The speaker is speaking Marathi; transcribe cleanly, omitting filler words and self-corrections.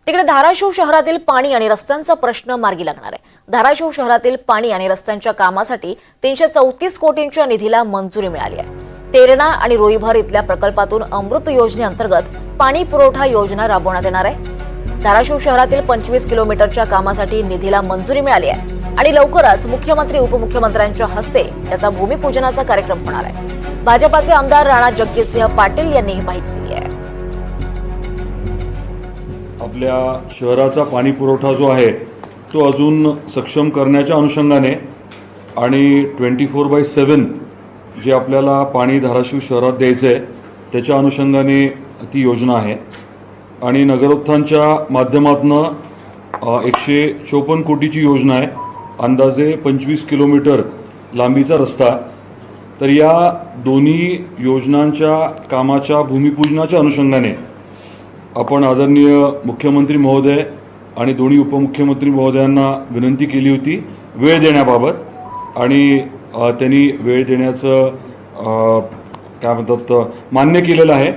तिकडे धाराशिव शहरातील पाणी आणि रस्त्यांचा प्रश्न मार्गी लागणार आहे। धाराशिव शहरातील पाणी आणि रस्त्यांच्या कामासाठी 334 कोटींच्या निधीला मंजुरी मिळाली आहे। तेरणा आणि रोईभर इथल्या प्रकल्पातून अमृत योजनेअंतर्गत पाणी पुरवठा योजना राबवण्यात येणार आहे। धाराशिव शहरातील 25 किलोमीटरच्या कामासाठी निधीला मंजुरी मिळाली आहे आणि लवकरच मुख्यमंत्री उपमुख्यमंत्र्यांच्या हस्ते त्याचा भूमिपूजनाचा कार्यक्रम होणार आहे। भाजपाचे आमदार राणा जगजितसिंह पाटील यांनी ही माहिती दिली आहे। आपल्या शहराचा पाणी पुरवठा जो आहे तो अजून सक्षम करण्याच्या अनुषंगाने आणि 24/7 जे आपल्याला पाणी धाराशिव शहरात द्यायचं आहे त्याच्या अनुषंगाने ती योजना आहे आणि नगरोत्थानच्या माध्यमातून 154 कोटीची योजना आहे। अंदाजे 25 किलोमीटर लांबीचा रस्ता। तर या दोन्ही योजनांच्या कामाच्या भूमिपूजनाच्या अनुषंगाने आपण आदरणीय मुख्यमंत्री महोदय आणि दोन्ही उपमुख्यमंत्री महोदयांना विनंती केली होती वेळ देण्याबाबत आणि त्यांनी वेळ देण्याचं काय म्हणतात मान्य केलेलं आहे।